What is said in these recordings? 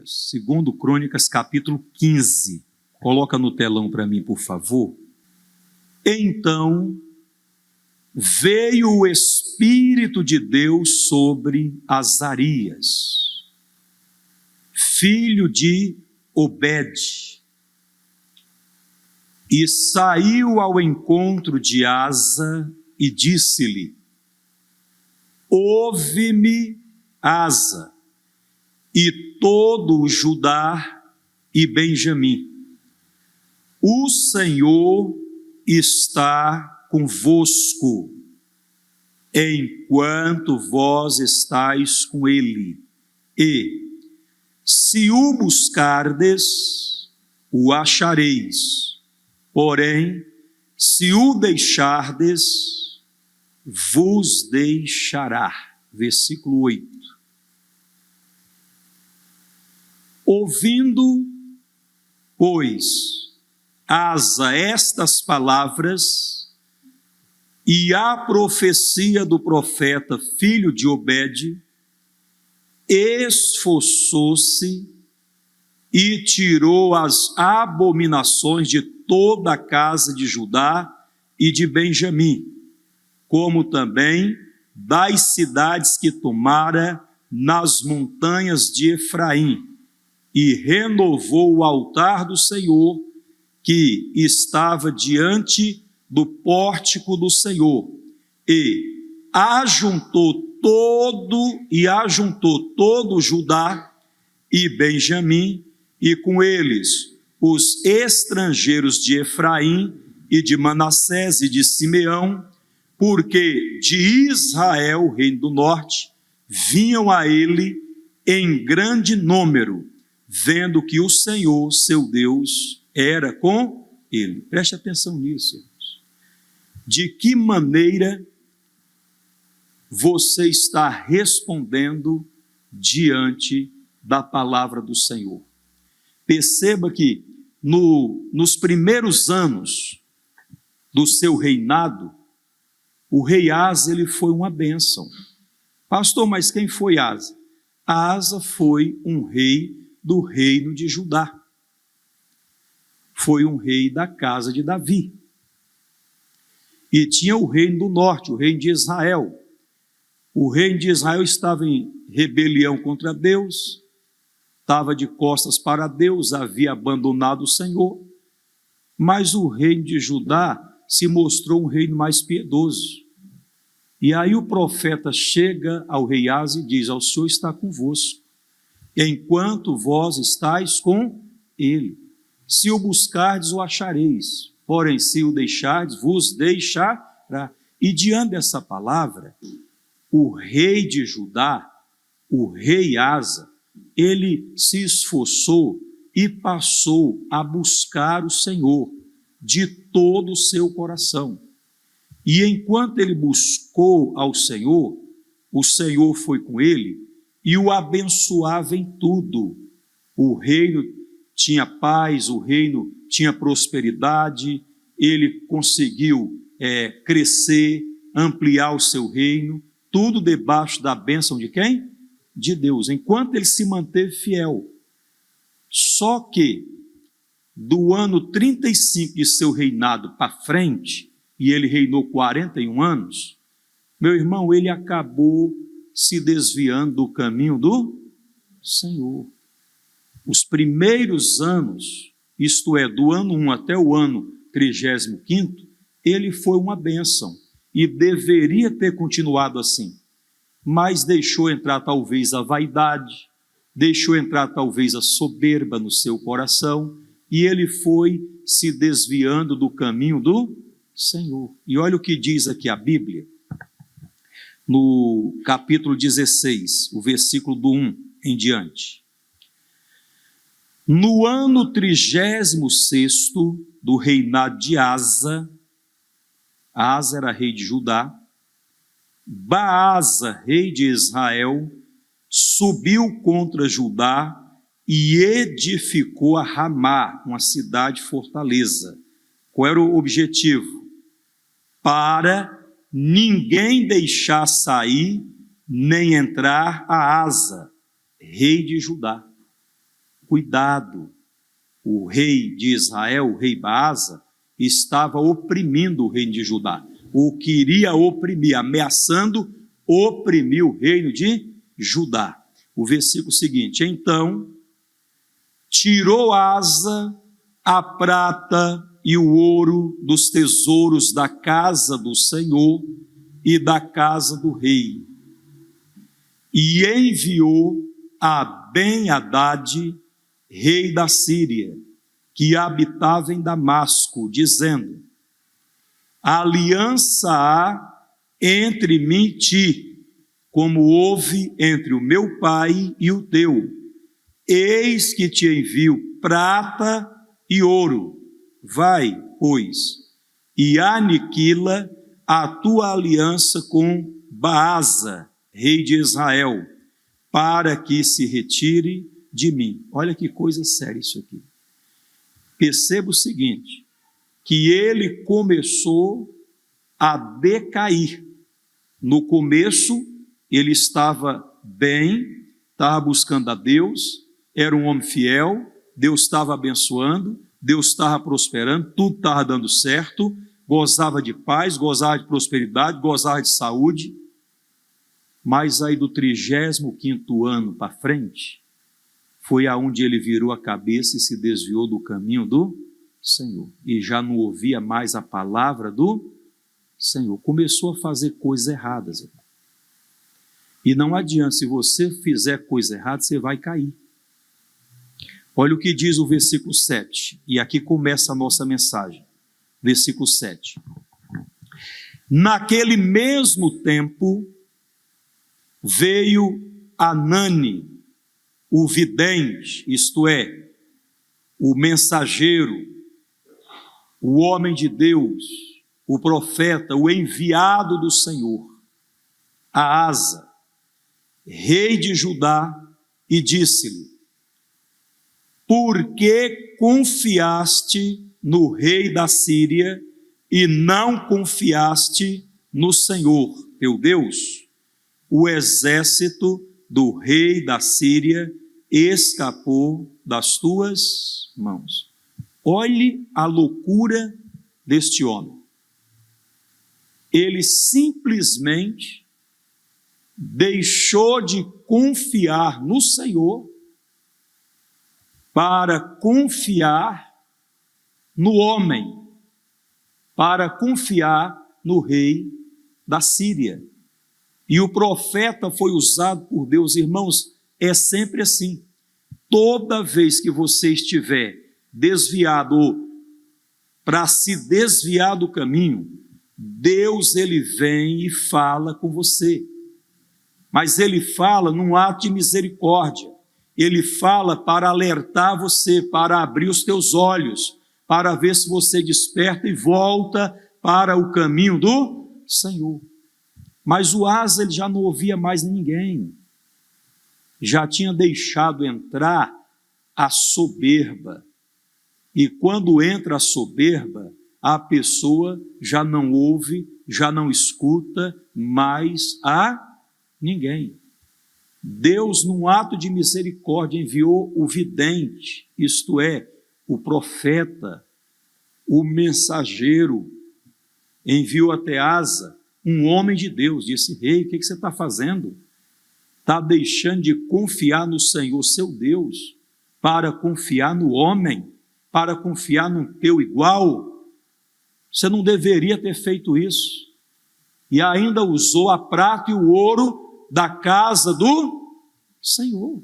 Crônicas, segundo Crônicas, capítulo 15. Coloca no telão para mim, por favor. Então veio o Espírito de Deus sobre Azarias, filho de Obede, e saiu ao encontro de Asa e disse-lhe: ouve-me, Asa, e todo o Judá e Benjamim. O Senhor está convosco, enquanto vós estáis com ele. E, se o buscardes, o achareis. Porém, se o deixardes, vos deixará. Versículo 8. Ouvindo, pois, Asa estas palavras e a profecia do profeta filho de Obede, esforçou-se e tirou as abominações de toda a casa de Judá e de Benjamim, como também das cidades que tomara nas montanhas de Efraim, e renovou o altar do Senhor, que estava diante do pórtico do Senhor, e ajuntou todo Judá e Benjamim, e com eles os estrangeiros de Efraim e de Manassés e de Simeão, porque de Israel, reino do norte, vinham a ele em grande número, vendo que o Senhor, seu Deus, era com ele. Preste atenção nisso, irmãos. De que maneira você está respondendo diante da palavra do Senhor? Perceba que nos primeiros anos do seu reinado, o rei Asa, ele foi uma bênção. Pastor, mas quem foi Asa? Asa foi um rei do reino de Judá. Foi um rei da casa de Davi. E tinha o reino do norte, o reino de Israel. O reino de Israel estava em rebelião contra Deus, estava de costas para Deus, havia abandonado o Senhor. Mas o reino de Judá se mostrou um reino mais piedoso. E aí o profeta chega ao rei Asa e diz: o Senhor está convosco, enquanto vós estáis com ele. Se o buscardes, o achareis, porém se o deixardes, vos deixará. E diante dessa palavra, o rei de Judá, o rei Asa, ele se esforçou e passou a buscar o Senhor de todo o seu coração. E enquanto ele buscou ao Senhor, o Senhor foi com ele e o abençoava em tudo. O reino tinha paz, o reino tinha prosperidade, ele conseguiu crescer, ampliar o seu reino, tudo debaixo da bênção de quem? De Deus, enquanto ele se manteve fiel. Só que, do ano 35 de seu reinado para frente, e ele reinou 41 anos, meu irmão, ele acabou se desviando do caminho do Senhor. Os primeiros anos, isto é, do ano 1 até o ano 35º, ele foi uma bênção, e deveria ter continuado assim, mas deixou entrar talvez a vaidade, deixou entrar talvez a soberba no seu coração, e ele foi se desviando do caminho do Senhor. E olha o que diz aqui a Bíblia, no capítulo 16, o versículo do 1 em diante. No ano 36º do reinado de Asa, Asa era rei de Judá, Baasa, rei de Israel, subiu contra Judá e edificou a Ramá, uma cidade fortaleza. Qual era o objetivo? Para ninguém deixar sair nem entrar a Asa, rei de Judá. cuidado. O rei de Israel, o rei Baasa, estava oprimindo o reino de Judá, ou queria oprimir, ameaçando oprimir o reino de Judá. O versículo seguinte: então tirou Asa a prata e o ouro dos tesouros da casa do Senhor e da casa do rei, e enviou a Ben-Hadad, rei da Síria, que habitava em Damasco, dizendo: aliança há entre mim e ti, como houve entre o meu pai e o teu. Eis que te envio prata e ouro. Vai, pois, e aniquila a tua aliança com Baasa, rei de Israel, para que se retire de mim. Olha que coisa séria isso aqui. Perceba o seguinte, que ele começou a decair. No começo, ele estava bem, estava buscando a Deus, era um homem fiel, Deus estava abençoando, Deus estava prosperando, tudo estava dando certo, gozava de paz, gozava de prosperidade, gozava de saúde. Mas aí do 35º ano para frente, foi aonde ele virou a cabeça e se desviou do caminho do Senhor. E já não ouvia mais a palavra do Senhor. Começou a fazer coisas erradas, irmão. E não adianta, se você fizer coisa errada, você vai cair. Olha o que diz o versículo 7, e aqui começa a nossa mensagem. Versículo 7. Naquele mesmo tempo, veio Anani, o vidente, isto é, o mensageiro, o homem de Deus, o profeta, o enviado do Senhor, a Asa, rei de Judá, e disse-lhe: por que confiaste no rei da Síria e não confiaste no Senhor, teu Deus? O exército do rei da Síria escapou das tuas mãos. Olhe a loucura deste homem. Ele simplesmente deixou de confiar no Senhor para confiar no homem, para confiar no rei da Síria. E o profeta foi usado por Deus. Irmãos, é sempre assim. Toda vez que você estiver desviado ou para se desviar do caminho, Deus, ele vem e fala com você. Mas ele fala num ato de misericórdia. Ele fala para alertar você, para abrir os teus olhos, para ver se você desperta e volta para o caminho do Senhor. Mas o Asa, ele já não ouvia mais ninguém. Já tinha deixado entrar a soberba. E quando entra a soberba, a pessoa já não ouve, já não escuta mais a ninguém. Deus, num ato de misericórdia, enviou o vidente, isto é, o profeta, o mensageiro, enviou até Asa, um homem de Deus, disse: rei, o que você está fazendo? Está deixando de confiar no Senhor, seu Deus, para confiar no homem, para confiar no teu igual? Você não deveria ter feito isso. E ainda usou a prata e o ouro da casa do Senhor.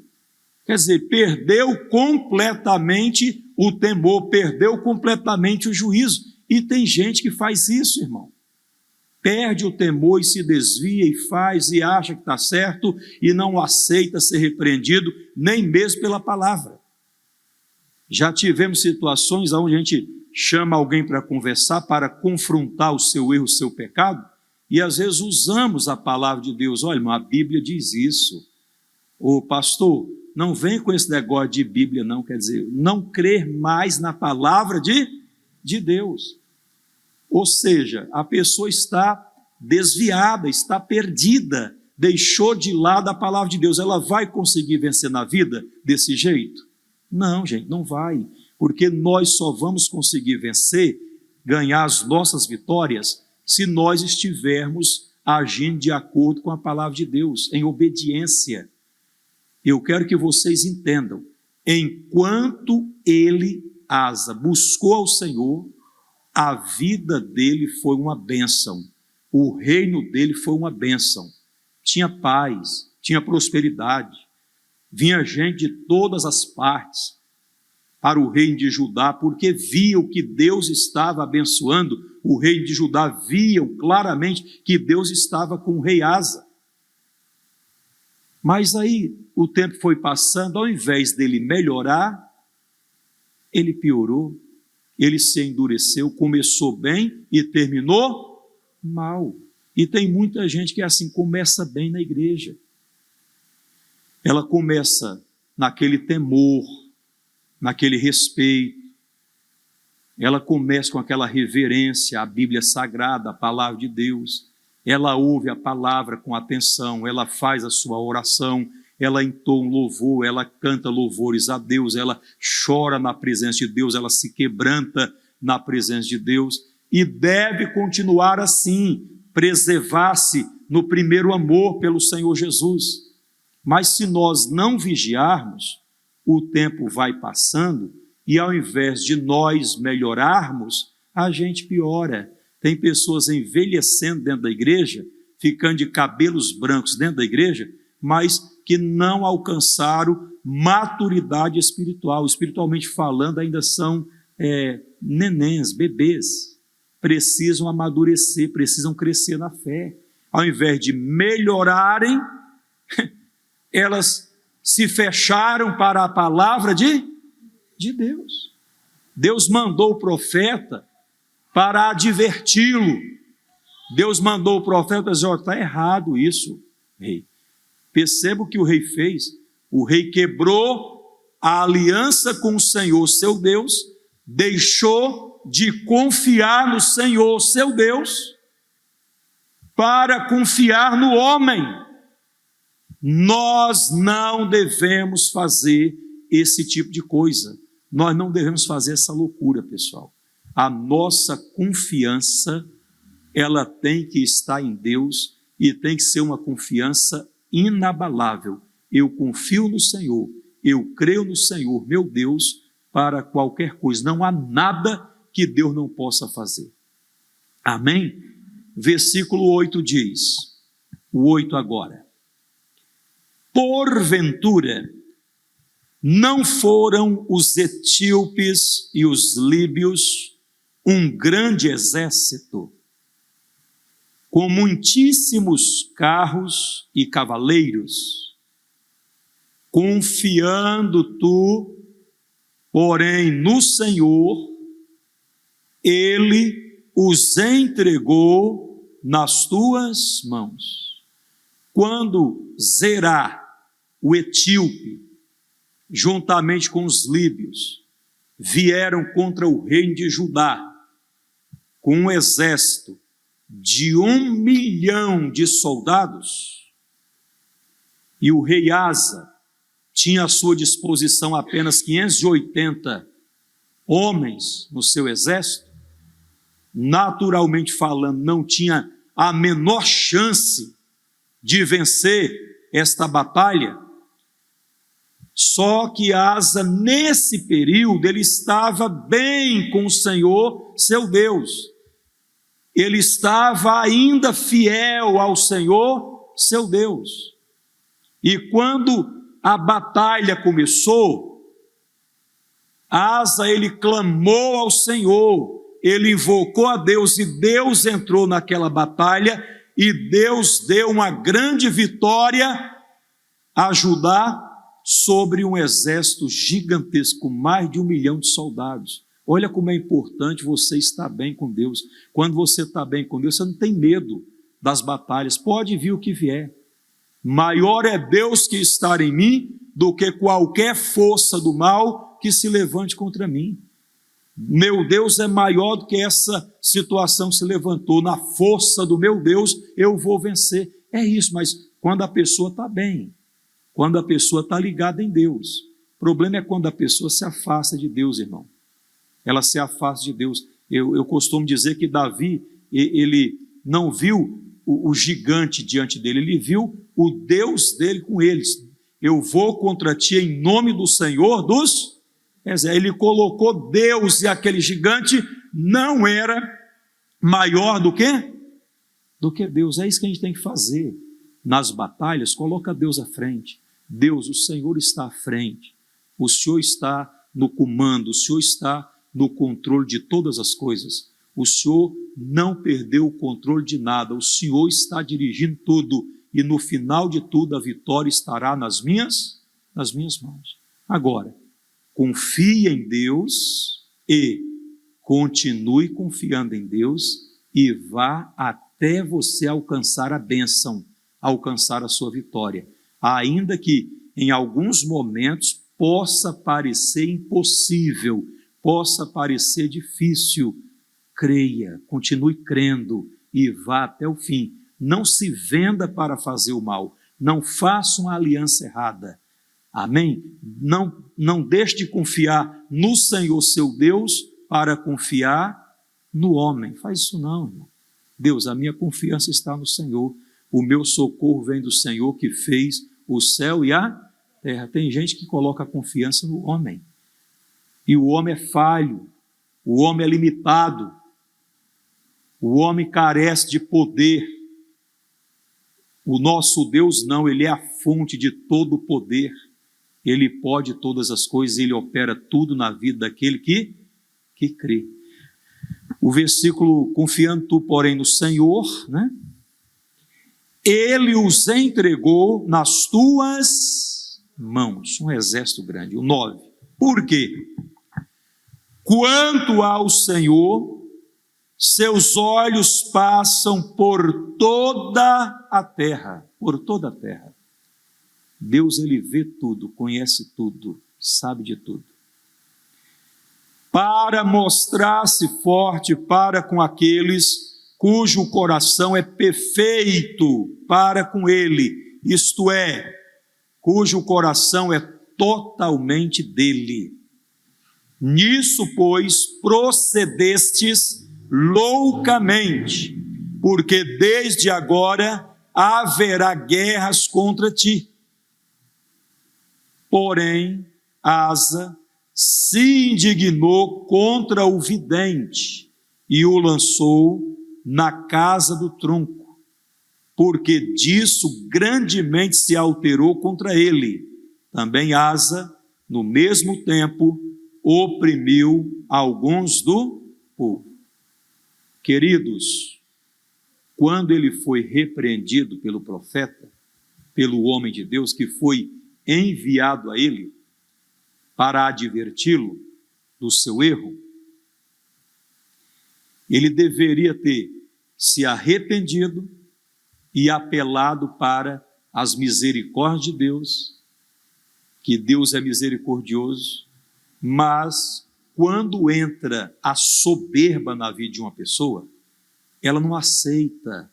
Quer dizer, perdeu completamente o temor, perdeu completamente o juízo. E tem gente que faz isso, irmão. Perde o temor e se desvia e faz e acha que está certo e não aceita ser repreendido, nem mesmo pela palavra. Já tivemos situações onde a gente chama alguém para conversar, para confrontar o seu erro, o seu pecado, e às vezes usamos a palavra de Deus. Olha, irmão, a Bíblia diz isso. Ô pastor, não vem com esse negócio de Bíblia não, quer dizer, não crer mais na palavra de Deus. Ou seja, a pessoa está desviada, está perdida, deixou de lado a palavra de Deus. Ela vai conseguir vencer na vida desse jeito? Não, gente, não vai, porque nós só vamos conseguir vencer, ganhar as nossas vitórias, se nós estivermos agindo de acordo com a palavra de Deus, em obediência. Eu quero que vocês entendam, enquanto ele, Asa, buscou ao Senhor, a vida dele foi uma bênção, o reino dele foi uma bênção, tinha paz, tinha prosperidade, vinha gente de todas as partes para o reino de Judá, porque viam que Deus estava abençoando o reino de Judá, viam claramente que Deus estava com o rei Asa. Mas aí o tempo foi passando, ao invés dele melhorar, ele piorou, ele se endureceu, começou bem e terminou mal. E tem muita gente que assim, começa bem na igreja. Ela começa naquele temor, naquele respeito, ela começa com aquela reverência à Bíblia Sagrada, à Palavra de Deus, ela ouve a palavra com atenção, ela faz a sua oração, ela entoa um louvor, ela canta louvores a Deus, ela chora na presença de Deus, ela se quebranta na presença de Deus, e deve continuar assim, preservar-se no primeiro amor pelo Senhor Jesus. Mas se nós não vigiarmos, o tempo vai passando e ao invés de nós melhorarmos, a gente piora. Tem pessoas envelhecendo dentro da igreja, ficando de cabelos brancos dentro da igreja, mas que não alcançaram maturidade espiritual. Espiritualmente falando, ainda são nenéns, bebês. Precisam amadurecer, precisam crescer na fé. Ao invés de melhorarem, elas se fecharam para a palavra de Deus. Deus mandou o profeta para adverti-lo. Deus mandou o profeta para dizer: está errado isso, rei. Perceba o que o rei fez. O rei quebrou a aliança com o Senhor, seu Deus, deixou de confiar no Senhor, seu Deus, para confiar no homem. Nós não devemos fazer esse tipo de coisa. Nós não devemos fazer essa loucura, pessoal. A nossa confiança, ela tem que estar em Deus e tem que ser uma confiança inabalável. Eu confio no Senhor, eu creio no Senhor, meu Deus, para qualquer coisa. Não há nada que Deus não possa fazer. Amém? Versículo 8 diz, o 8 agora: porventura, não foram os etíopes e os líbios um grande exército, com muitíssimos carros e cavaleiros, confiando tu, porém, no Senhor, Ele os entregou nas tuas mãos. Quando Zerá, o etíope, juntamente com os líbios, vieram contra o reino de Judá, com um exército de 1 milhão de soldados, e o rei Asa tinha à sua disposição apenas 580 homens no seu exército, naturalmente falando, não tinha a menor chance de vencer esta batalha. Só que Asa, nesse período, ele estava bem com o Senhor, seu Deus. Ele estava ainda fiel ao Senhor, seu Deus. E quando a batalha começou, Asa, ele clamou ao Senhor, ele invocou a Deus, e Deus entrou naquela batalha, e Deus deu uma grande vitória a Judá sobre um exército gigantesco, mais de 1 milhão de soldados. Olha como é importante você estar bem com Deus. Quando você está bem com Deus, você não tem medo das batalhas, pode vir o que vier. Maior é Deus que está em mim do que qualquer força do mal que se levante contra mim. Meu Deus é maior do que essa situação que se levantou. Na força do meu Deus eu vou vencer. É isso, mas quando a pessoa está bem, quando a pessoa está ligada em Deus, O problema é quando a pessoa se afasta de Deus, irmão. Ela se afasta de Deus. Eu costumo dizer que Davi, ele não viu o gigante diante dele, ele viu o Deus dele com eles. Eu vou contra ti em nome do Senhor dos Exércitos. Ele colocou Deus, e aquele gigante não era maior do que Deus. É isso que a gente tem que fazer nas batalhas. Coloca Deus à frente. Deus, o Senhor está à frente. O Senhor está no comando, o Senhor está no controle de todas as coisas. O Senhor não perdeu o controle de nada. O Senhor está dirigindo tudo, e no final de tudo a vitória estará nas minhas mãos. Agora, confie em Deus e continue confiando em Deus, e vá até você alcançar a bênção, alcançar a sua vitória. Ainda que em alguns momentos possa parecer impossível, possa parecer difícil, creia, continue crendo e vá até o fim. Não se venda para fazer o mal, não faça uma aliança errada. Amém? Não deixe de confiar no Senhor seu Deus para confiar no homem. Faz isso não, irmão. Deus, a minha confiança está no Senhor. O meu socorro vem do Senhor que fez o céu e a terra. Tem gente que coloca a confiança no homem. E o homem é falho, o homem é limitado, o homem carece de poder. O nosso Deus não, Ele é a fonte de todo o poder. Ele pode todas as coisas, Ele opera tudo na vida daquele que crê. O versículo, confiando tu, porém, no Senhor, né? Ele os entregou nas tuas mãos. Um exército grande. O 9. Por quê? Quanto ao Senhor, seus olhos passam por toda a terra. Por toda a terra. Deus, Ele vê tudo, conhece tudo, sabe de tudo. Para mostrar-se forte para com aqueles cujo coração é perfeito para com Ele, isto é, cujo coração é totalmente dele. Nisso, pois, procedestes loucamente, porque desde agora haverá guerras contra ti. Porém, Asa se indignou contra o vidente e o lançou na casa do tronco, porque disso grandemente se alterou contra ele. Também Asa, no mesmo tempo, oprimiu alguns do povo. Queridos, quando ele foi repreendido pelo profeta, pelo homem de Deus que foi enviado a ele para adverti-lo do seu erro, ele deveria ter se arrependido e apelado para as misericórdias de Deus, que Deus é misericordioso, mas quando entra a soberba na vida de uma pessoa, ela não aceita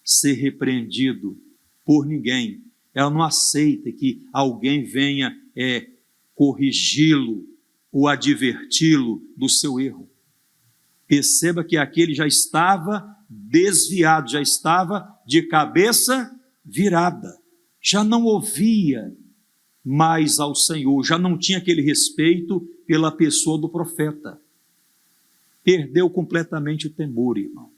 ser repreendido por ninguém, ela não aceita que alguém venha corrigi-lo ou adverti-lo do seu erro. Perceba que aquele já estava desviado, já estava de cabeça virada, já não ouvia mais ao Senhor, já não tinha aquele respeito pela pessoa do profeta. Perdeu completamente o temor, irmão.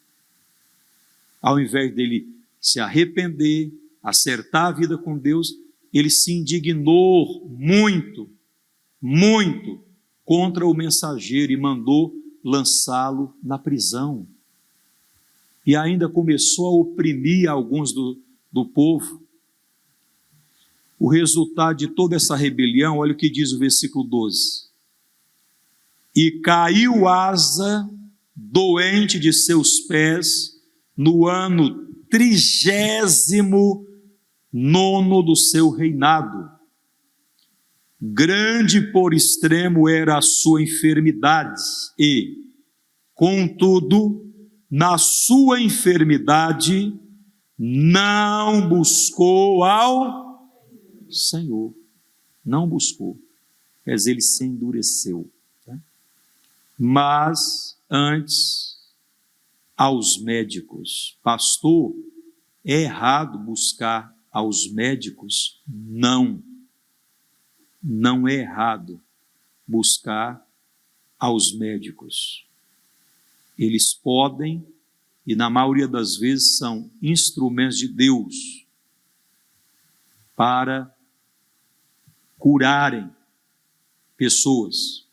Ao invés dele se arrepender, acertar a vida com Deus, ele se indignou muito contra o mensageiro e mandou lançá-lo na prisão. E ainda começou a oprimir alguns do povo. O resultado de toda essa rebelião, olha o que diz o versículo 12. E caiu Asa, doente de seus pés, no ano 39º do seu reinado. Grande por extremo era a sua enfermidade, e, contudo, na sua enfermidade, não buscou ao Senhor. Não buscou. quer dizer, ele se endureceu. Tá? Mas, antes, aos médicos. Pastor, é errado buscar aos médicos? Não. Não é errado buscar aos médicos. Eles podem, e na maioria das vezes são instrumentos de Deus para curarem pessoas.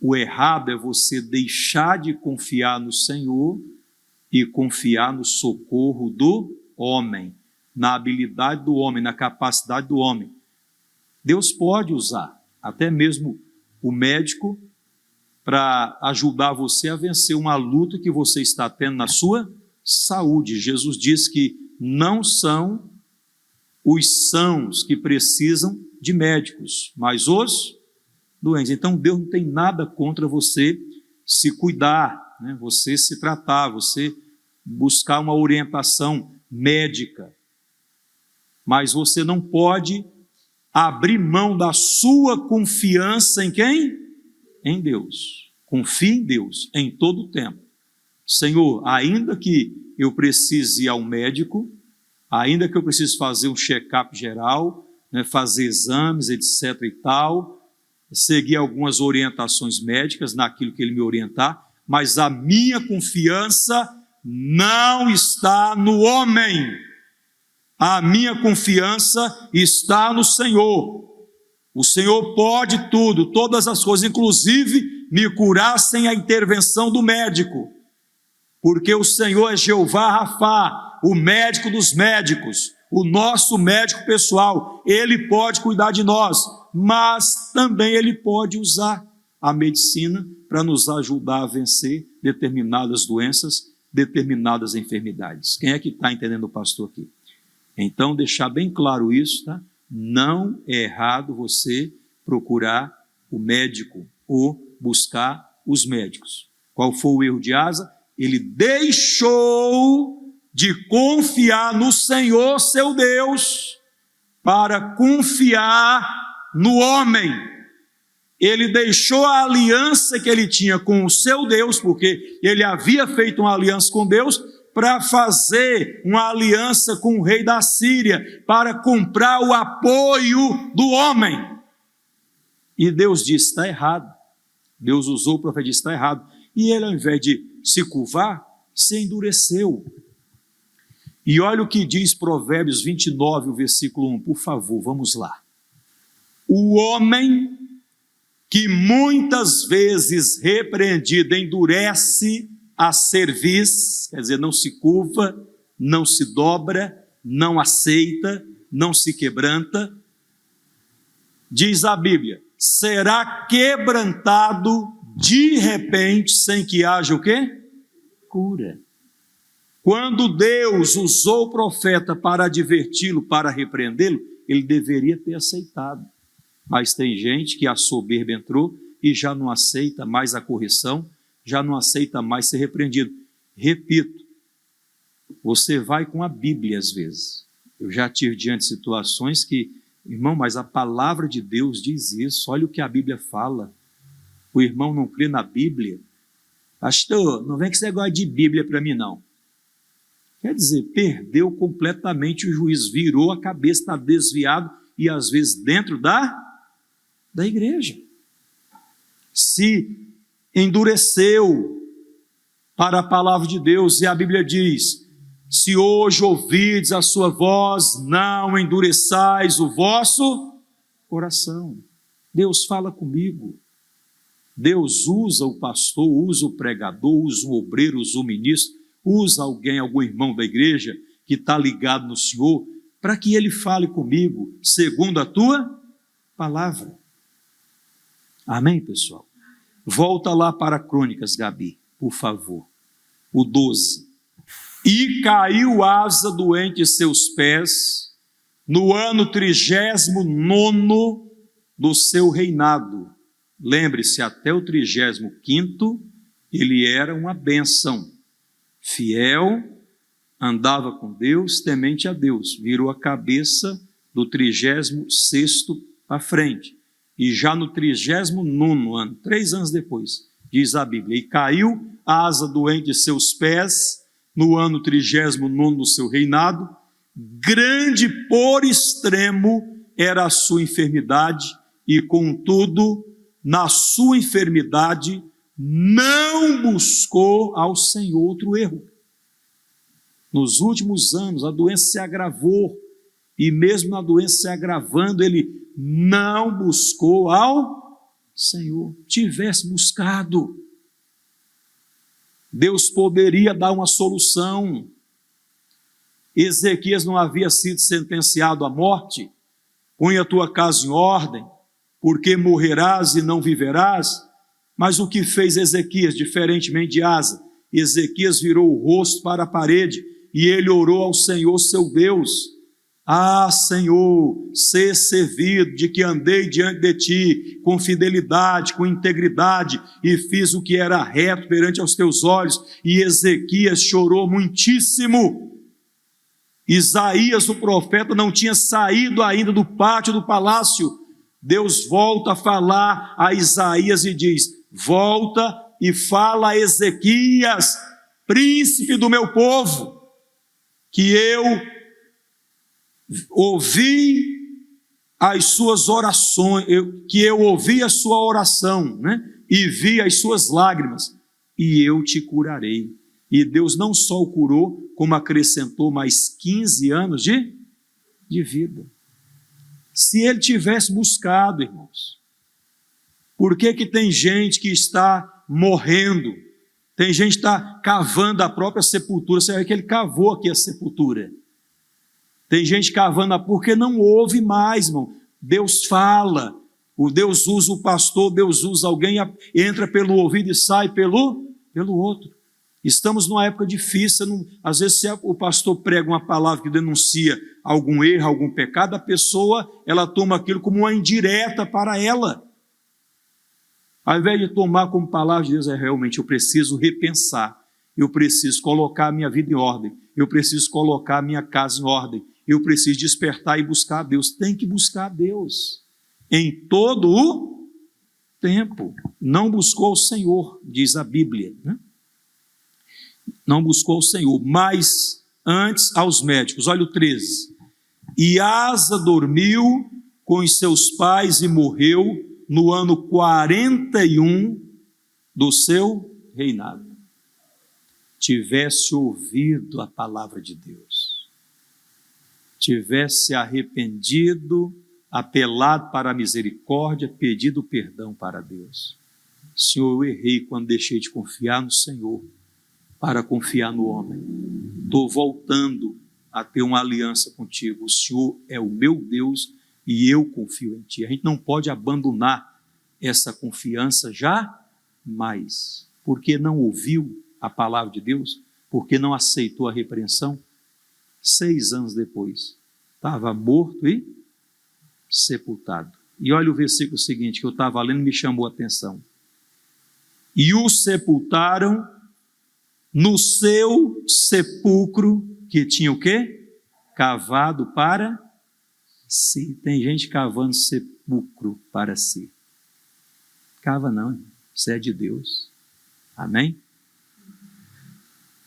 O errado é você deixar de confiar no Senhor e confiar no socorro do homem, na habilidade do homem, na capacidade do homem. Deus pode usar até mesmo o médico para ajudar você a vencer uma luta que você está tendo na sua saúde. Jesus disse que não são os sãos que precisam de médicos, mas os doentes. Então Deus não tem nada contra você se cuidar, né? Você se tratar, você buscar uma orientação médica. Mas você não pode abrir mão da sua confiança em quem? Em Deus. Confie em Deus em todo o tempo. Senhor, ainda que eu precise ir ao médico, ainda que eu precise fazer um check-up geral, né, fazer exames, etc. e tal, seguir algumas orientações médicas naquilo que ele me orientar, mas a minha confiança não está no homem. A minha confiança está no Senhor. O Senhor pode tudo, todas as coisas, inclusive me curar sem a intervenção do médico, porque o Senhor é Jeová Rafá, o médico dos médicos, o nosso médico pessoal. Ele pode cuidar de nós, mas também Ele pode usar a medicina para nos ajudar a vencer determinadas doenças, determinadas enfermidades. Quem é que está entendendo o pastor aqui? Então, deixar bem claro isso, tá? Não é errado você procurar o médico ou buscar os médicos. Qual foi o erro de Asa? Ele deixou de confiar no Senhor, seu Deus, para confiar no homem. Ele deixou a aliança que ele tinha com o seu Deus, porque ele havia feito uma aliança com Deus, para fazer uma aliança com o rei da Síria, para comprar o apoio do homem. E Deus disse, está errado. Deus usou o profeta e disse, está errado. E ele, ao invés de se curvar, se endureceu. E olha o que diz Provérbios 29, o versículo 1, por favor, vamos lá. O homem que muitas vezes repreendido endurece a cerviz, quer dizer, não se curva, não se dobra, não aceita, não se quebranta, diz a Bíblia, será quebrantado de repente, sem que haja o quê? Cura. Quando Deus usou o profeta para adverti-lo, para repreendê-lo, ele deveria ter aceitado. Mas tem gente que a soberba entrou e já não aceita mais a correção, já não aceita mais ser repreendido. Repito, você vai com a Bíblia às vezes. Eu já tive diante de situações que, irmão, mas a palavra de Deus diz isso, olha o que a Bíblia fala. O irmão não crê na Bíblia. Pastor, não vem com esse negócio de Bíblia para mim não. Quer dizer, perdeu completamente o juízo, virou a cabeça, está desviado e às vezes dentro da igreja. Se endureceu para a palavra de Deus, e a Bíblia diz, se hoje ouvirdes a sua voz, não endureçais o vosso coração. Deus fala comigo. Deus usa o pastor, usa o pregador, usa o obreiro, usa o ministro, usa alguém, algum irmão da igreja que está ligado no Senhor, para que ele fale comigo, segundo a tua palavra. Amém, pessoal? Volta lá para Crônicas, Gabi, por favor. O 12. E caiu Asa doente em seus pés, no ano 39º do seu reinado. Lembre-se, até o 35º, ele era uma bênção. Fiel, andava com Deus, temente a Deus. Virou a cabeça do 36º para frente. E já no 39º ano, 3 anos depois, diz a Bíblia, e caiu a asa doente de seus pés, no ano 39º do seu reinado, grande por extremo era a sua enfermidade, e contudo, na sua enfermidade, não buscou ao Senhor. Outro erro. Nos últimos anos, a doença se agravou, e mesmo na doença se agravando, ele não buscou ao Senhor. Tivesse buscado, Deus poderia dar uma solução. Ezequias não havia sido sentenciado à morte. Põe a tua casa em ordem, porque morrerás e não viverás. Mas o que fez Ezequias, diferentemente de Asa? Ezequias virou o rosto para a parede e ele orou ao Senhor seu Deus. Ah, Senhor, ser servido de que andei diante de ti com fidelidade, com integridade, e fiz o que era reto perante aos teus olhos. E Ezequias chorou muitíssimo. Isaías, o profeta, não tinha saído ainda do pátio do palácio. Deus volta a falar a Isaías e diz: volta e fala a Ezequias, príncipe do meu povo, que eu ouvi as suas orações, que eu ouvi a sua oração, né? E vi as suas lágrimas, e eu te curarei. E Deus não só o curou, como acrescentou mais 15 anos de vida. Se ele tivesse buscado, irmãos, por que tem gente que está morrendo? Tem gente que está cavando a própria sepultura. Você vê que ele cavou aqui a sepultura. Tem gente cavando, porque não ouve mais, irmão. Deus fala, Deus usa o pastor, Deus usa alguém, entra pelo ouvido e sai pelo outro. Estamos numa época difícil, às vezes se o pastor prega uma palavra que denuncia algum erro, algum pecado, a pessoa, ela toma aquilo como uma indireta para ela. Ao invés de tomar como palavra de Deus, realmente eu preciso repensar, eu preciso colocar a minha vida em ordem, eu preciso colocar a minha casa em ordem, eu preciso despertar e buscar a Deus. Tem que buscar a Deus em todo o tempo. Não buscou o Senhor, diz a Bíblia, né? Não buscou o Senhor, mas antes aos médicos. Olha o 13. E Asa dormiu com os seus pais e morreu no ano 41 do seu reinado. Tivesse ouvido a palavra de Deus, tivesse arrependido, apelado para a misericórdia, pedido perdão para Deus. Senhor, eu errei quando deixei de confiar no Senhor para confiar no homem. Estou voltando a ter uma aliança contigo. O Senhor é o meu Deus e eu confio em ti. A gente não pode abandonar essa confiança jamais, porque não ouviu a palavra de Deus, porque não aceitou a repreensão. 6 anos depois, estava morto e sepultado. E olha o versículo seguinte, que eu estava lendo e me chamou a atenção. E o sepultaram no seu sepulcro, que tinha o quê? Cavado para si. Tem gente cavando sepulcro para si. Cava não, você é de Deus. Amém?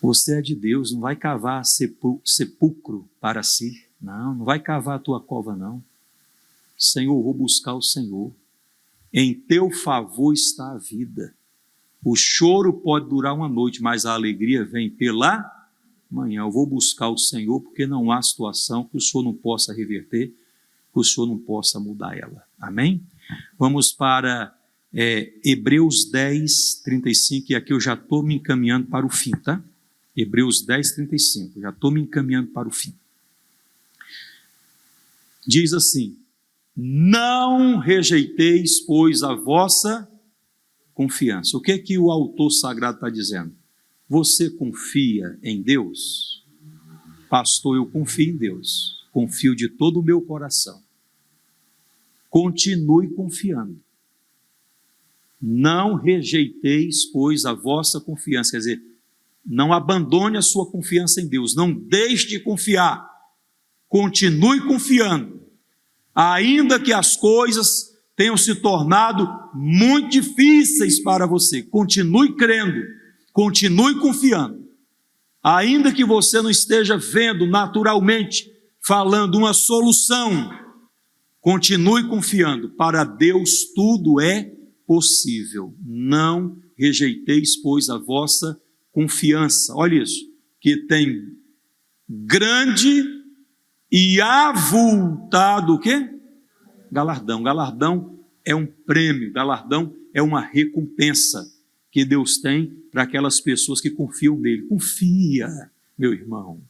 Você é de Deus, não vai cavar sepulcro para si. Não vai cavar a tua cova, não. Senhor, vou buscar o Senhor. Em teu favor está a vida. O choro pode durar uma noite, mas a alegria vem pela manhã. Eu vou buscar o Senhor, porque não há situação que o Senhor não possa reverter, que o Senhor não possa mudar ela. Amém? Vamos para Hebreus 10, 35, e aqui eu já estou me encaminhando para o fim, tá? Hebreus 10, 35, já estou me encaminhando para o fim. Diz assim: não rejeiteis, pois, a vossa confiança. O que é que o autor sagrado está dizendo? Você confia em Deus? Pastor, eu confio em Deus. Confio de todo o meu coração. Continue confiando. Não rejeiteis, pois, a vossa confiança. Quer dizer, não abandone a sua confiança em Deus. Não deixe de confiar. Continue confiando. Ainda que as coisas tenham se tornado muito difíceis para você. Continue crendo, continue confiando. Ainda que você não esteja vendo naturalmente, falando uma solução, continue confiando. Para Deus tudo é possível. Não rejeiteis, pois, a vossa confiança. Olha isso, que tem grande e avultado o quê? Galardão. Galardão é um prêmio, galardão é uma recompensa que Deus tem para aquelas pessoas que confiam nele. Confia, meu irmão,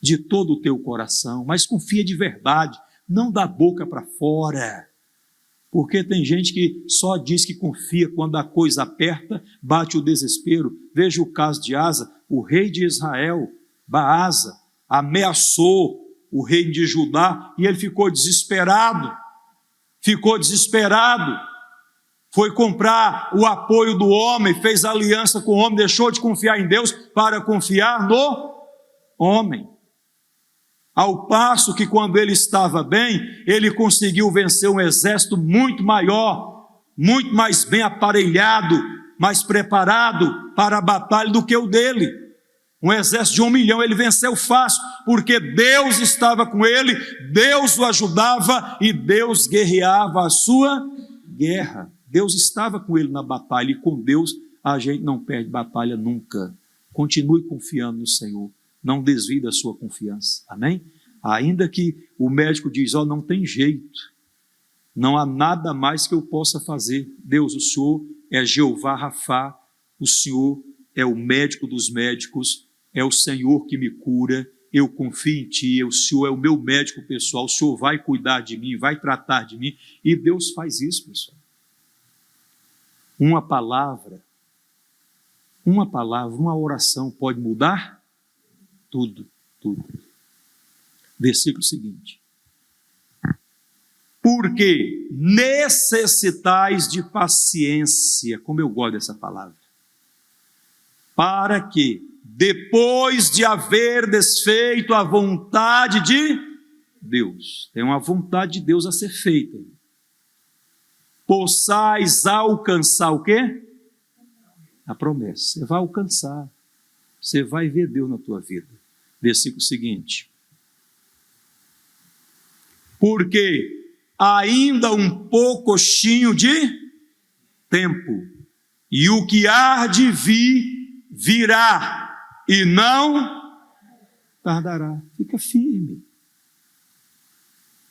de todo o teu coração, mas confia de verdade, não da boca para fora. Porque tem gente que só diz que confia quando a coisa aperta, bate o desespero. Veja o caso de Asa, o rei de Israel, Baasa, ameaçou o rei de Judá e ele ficou desesperado. Foi comprar o apoio do homem, fez aliança com o homem, deixou de confiar em Deus para confiar no homem. Ao passo que quando ele estava bem, ele conseguiu vencer um exército muito maior, muito mais bem aparelhado, mais preparado para a batalha do que o dele. Um exército de 1 milhão, ele venceu fácil, porque Deus estava com ele, Deus o ajudava e Deus guerreava a sua guerra. Deus estava com ele na batalha e com Deus a gente não perde batalha nunca. Continue confiando no Senhor, não desvie da sua confiança, amém? Ainda que o médico diz, não tem jeito, não há nada mais que eu possa fazer. Deus, o Senhor é Jeová Rafá, o Senhor é o médico dos médicos, é o Senhor que me cura, eu confio em Ti, o Senhor é o meu médico pessoal, o Senhor vai cuidar de mim, vai tratar de mim, e Deus faz isso, pessoal. Uma palavra, uma oração pode mudar tudo. Versículo seguinte. Porque necessitais de paciência, como eu gosto dessa palavra, para que, depois de haver desfeito a vontade de Deus, tem uma vontade de Deus a ser feita, possais alcançar o quê? A promessa. Você vai alcançar, você vai ver Deus na tua vida. Versículo seguinte. Porque ainda um poucochinho de tempo, e o que há de vir, virá, e não tardará. Fica firme.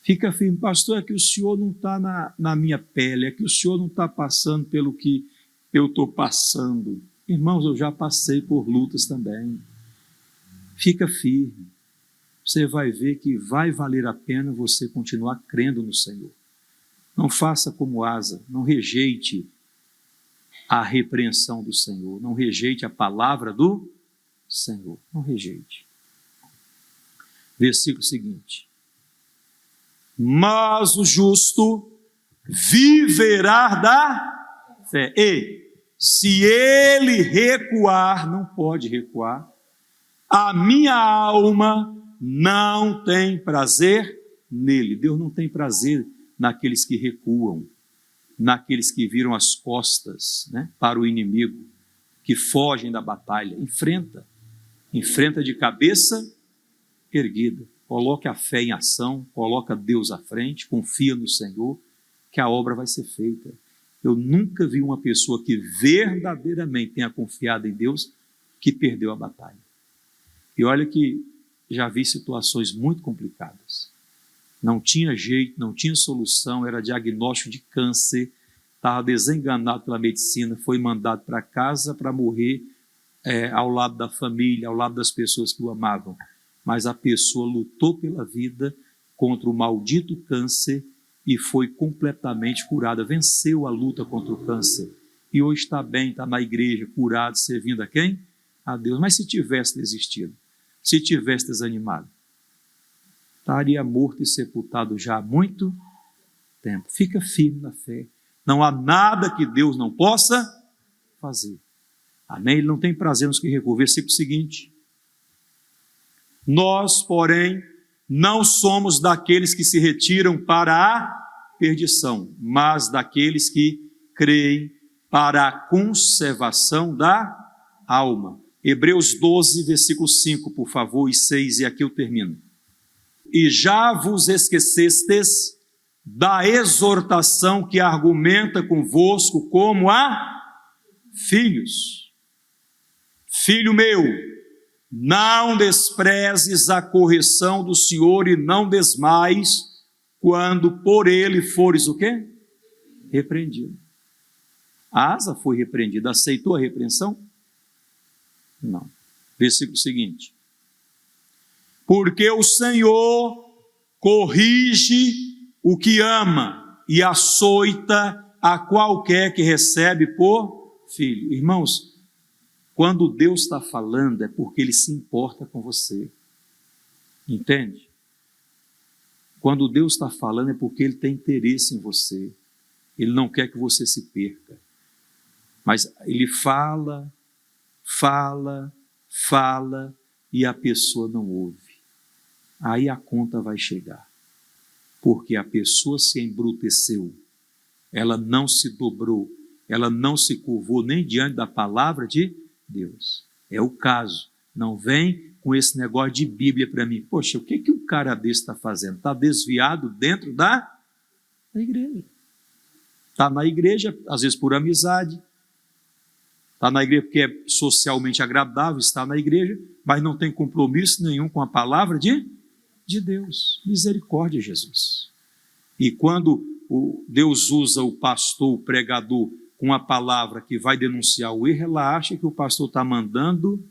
Fica firme. Pastor, é que o senhor não está na minha pele, é que o senhor não está passando pelo que eu estou passando. Irmãos, eu já passei por lutas também. Fica firme. Você vai ver que vai valer a pena você continuar crendo no Senhor. Não faça como Asa, não rejeite a repreensão do Senhor, não rejeite a palavra do Senhor, não rejeite. Versículo seguinte. Mas o justo viverá da fé. E se ele recuar, não pode recuar, a minha alma não tem prazer nele. Deus não tem prazer naqueles que recuam, naqueles que viram as costas, para o inimigo, que fogem da batalha. Enfrenta de cabeça erguida. Coloque a fé em ação, coloca Deus à frente, confia no Senhor, que a obra vai ser feita. Eu nunca vi uma pessoa que verdadeiramente tenha confiado em Deus que perdeu a batalha. E olha que já vi situações muito complicadas. Não tinha jeito, não tinha solução, era diagnóstico de câncer, estava desenganado pela medicina, foi mandado para casa para morrer ao lado da família, ao lado das pessoas que o amavam. Mas a pessoa lutou pela vida contra o maldito câncer e foi completamente curada, venceu a luta contra o câncer. E hoje está bem, está na igreja, curado, servindo a quem? A Deus. Mas se tivesse desistido, se tivesse desanimado, estaria morto e sepultado já há muito tempo. Fica firme na fé. Não há nada que Deus não possa fazer. Amém? Ele não tem prazer nos que recuam. Versículo seguinte. Nós, porém, não somos daqueles que se retiram para a perdição, mas daqueles que creem para a conservação da alma. Hebreus 12, versículo 5, por favor, e 6, e aqui eu termino. E já vos esquecestes da exortação que argumenta convosco como a filhos. Filho meu, não desprezes a correção do Senhor e não desmais quando por ele fores o quê? Repreendido. Asa foi repreendida, aceitou a repreensão? Não. Versículo seguinte. Porque o Senhor corrige o que ama e açoita a qualquer que recebe por filho. Irmãos, quando Deus está falando é porque Ele se importa com você. Entende? Quando Deus está falando é porque Ele tem interesse em você. Ele não quer que você se perca. Mas Ele fala e a pessoa não ouve. Aí a conta vai chegar. Porque a pessoa se embruteceu. Ela não se dobrou. Ela não se curvou nem diante da palavra de Deus. É o caso. Não vem com esse negócio de Bíblia para mim. Poxa, o que um cara desse está fazendo? Está desviado dentro da igreja. Está na igreja, às vezes por amizade. Está na igreja porque é socialmente agradável estar na igreja, mas não tem compromisso nenhum com a palavra de Deus. Misericórdia, Jesus. E quando Deus usa o pastor, o pregador, com a palavra que vai denunciar o erro, ela acha que o pastor está mandando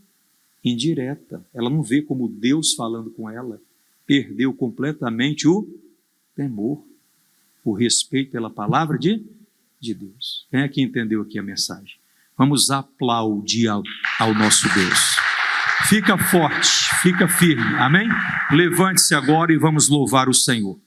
indireta. Ela não vê como Deus falando com ela. Perdeu completamente o temor, o respeito pela palavra de Deus. Quem é que entendeu aqui a mensagem? Vamos aplaudir ao nosso Deus. Fica forte, fica firme, amém? Levante-se agora e vamos louvar o Senhor.